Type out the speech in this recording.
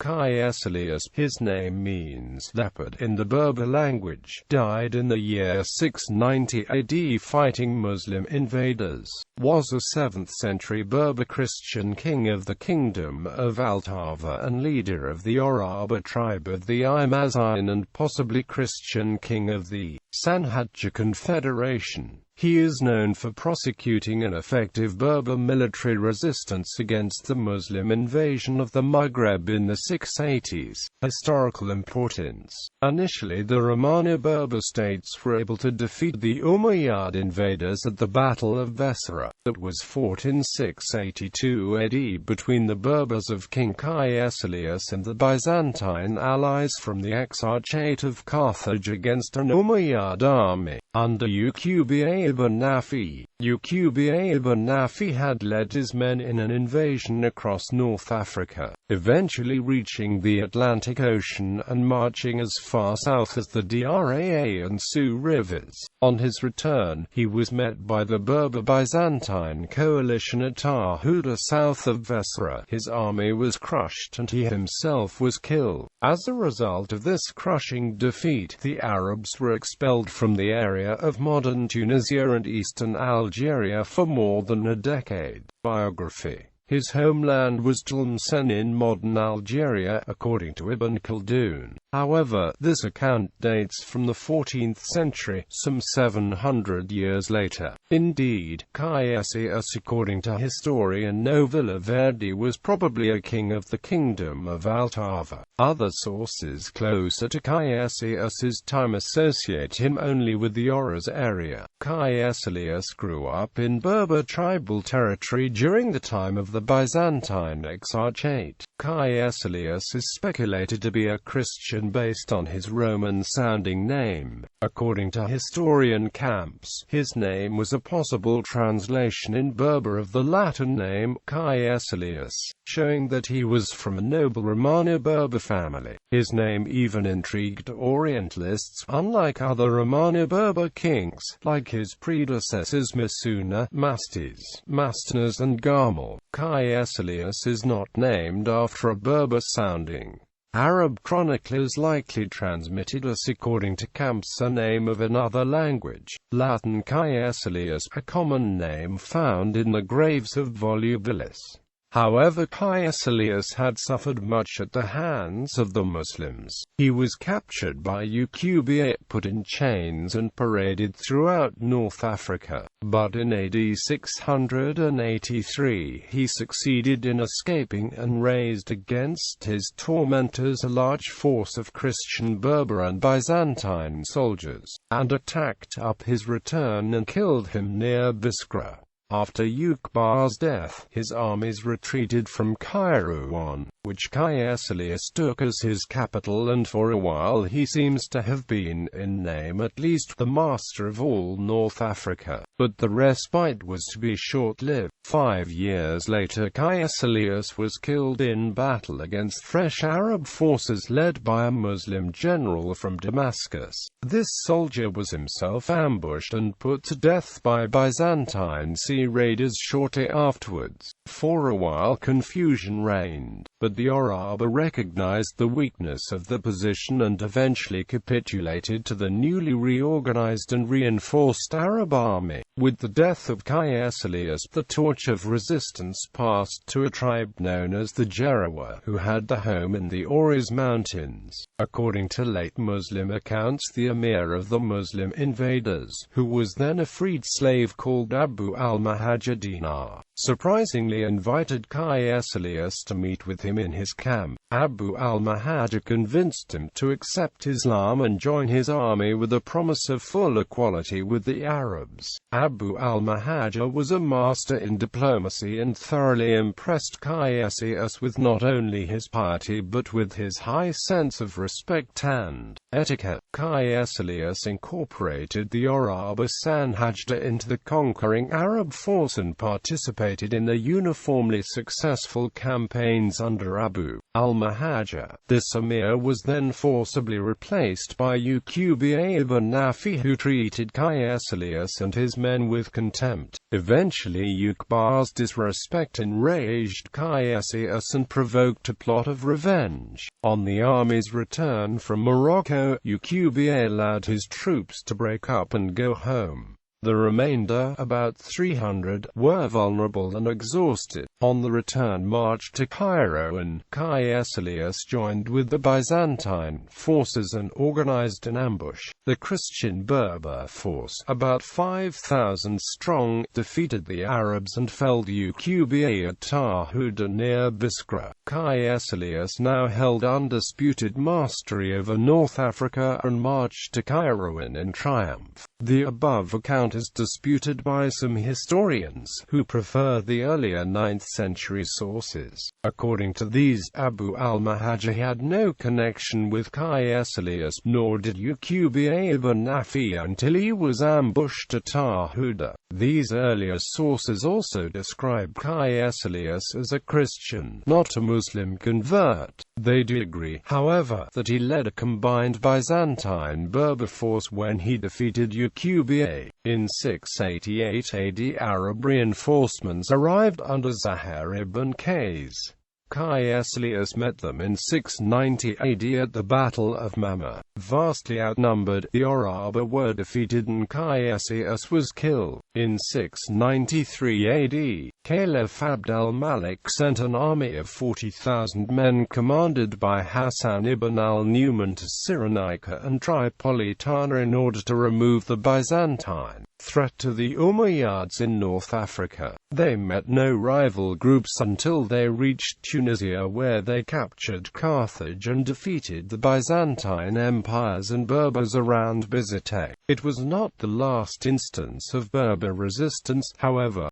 Caecilius, his name means leopard in the Berber language, died in the year 690 AD fighting Muslim invaders, was a 7th century Berber Christian king of the kingdom of Altava and leader of the Awraba tribe of the Imazighen and possibly Christian king of the Sanhadja confederation. He is known for prosecuting an effective Berber military resistance against the Muslim invasion of the Maghreb in the 680s. Historical importance. Initially the Romani Berber states were able to defeat the Umayyad invaders at the Battle of Vesera, that was fought in 682 AD between the Berbers of King Caecilius and the Byzantine allies from the Exarchate of Carthage against an Umayyad army, under Uqba ibn Nafi. Uqba ibn Nafi had led his men in an invasion across North Africa, eventually reaching the Atlantic Ocean and marching as far south as the Draa and Su rivers. On his return, he was met by the Berber Byzantine coalition at Tarhuda south of Vesera. His army was crushed and he himself was killed. As a result of this crushing defeat, the Arabs were expelled from the area of modern Tunisia and eastern Algeria for more than a decade. Biography. His homeland was Tlemcen in modern Algeria, according to Ibn Khaldun. However, this account dates from the 14th century, some 700 years later. Indeed, Caecilius, according to historian Novilla Verdi, was probably a king of the kingdom of Altava. Other sources closer to Caecilius's time associate him only with the Oros area. Caecilius grew up in Berber tribal territory during the time of the Byzantine Exarchate. Caecilius is speculated to be a Christian based on his Roman-sounding name. According to historian Camps, his name was a possible translation in Berber of the Latin name Caecilius, showing that he was from a noble Romani Berber family. His name even intrigued Orientalists, unlike other Romani Berber kings, like his predecessors Masuna, Mastes, Mastanas and Gamal. Caecilius is not named after a Berber-sounding Arab chroniclers likely transmitted us according to Camps a name of another language, Latin Caecilius, a common name found in the graves of volubilis. However, Caecilius had suffered much at the hands of the Muslims. He was captured by Uqba, put in chains and paraded throughout North Africa. But in AD 683 he succeeded in escaping and raised against his tormentors a large force of Christian Berber and Byzantine soldiers, and attacked up his return and killed him near Biskra. After Uqba's death, his armies retreated from Kairouan, which Caecilius took as his capital, and for a while he seems to have been, in name at least, the master of all North Africa. But the respite was to be short-lived. 5 years later Caecilius was killed in battle against fresh Arab forces led by a Muslim general from Damascus. This soldier was himself ambushed and put to death by Byzantine sea raiders shortly afterwards. For a while confusion reigned, but the Awraba recognized the weakness of the position and eventually capitulated to the newly reorganized and reinforced Arab army. With the death of Caecilius, the torch of resistance passed to a tribe known as the Jerawa, who had the home in the Oris Mountains. According to late Muslim accounts, the emir of the Muslim invaders, who was then a freed slave called Abu al-Mahajja Dinar, surprisingly invited Caecilius to meet with him in his camp. Abu al-Mahajja convinced him to accept Islam and join his army with a promise of full equality with the Arabs. Abu al-Mahajja was a master in diplomacy and thoroughly impressed Caecilius with not only his piety but with his high sense of respect and etiquette. Caecilius incorporated the Awraba Sanhadja into the conquering Arab force and participated participated in the uniformly successful campaigns under Abu al-Mahajja. This emir was then forcibly replaced by Uqba ibn Nafi, who treated Caecilius and his men with contempt. Eventually Uqba's disrespect enraged Caecilius and provoked a plot of revenge. On the army's return from Morocco, Uqba allowed his troops to break up and go home. The remainder, about 300, were vulnerable and exhausted. On the return march to Cairo, and Caecilius joined with the Byzantine forces and organized an ambush. The Christian Berber force, about 5,000 strong, defeated the Arabs and felled Uqba at Tarhuda near Biskra. Caecilius now held undisputed mastery over North Africa and marched to Cairo in triumph. The above account is disputed by some historians, who prefer the earlier 9th century sources. According to these, Abu al-Mahajja had no connection with Caecilius, nor did Uqba ibn Nafi until he was ambushed at Tarhuda. These earlier sources also describe Caecilius as a Christian, not a Muslim convert. They do agree, however, that he led a combined Byzantine-Berber force when he defeated Uqba. In 688 AD, Arab reinforcements arrived under Zahir ibn Qais. Caecilius met them in 690 AD at the Battle of Mama. Vastly outnumbered, the Awraba were defeated and Caecilius was killed. In 693 AD, Caliph Abd al-Malik sent an army of 40,000 men commanded by Hassan ibn al-Nu'man to Cyrenaica and Tripolitana in order to remove the Byzantine threat to the Umayyads in North Africa. They met no rival groups until they reached Tunisia, where they captured Carthage and defeated the Byzantine empires and Berbers around Bizatek. It was not the last instance of Berber resistance, however.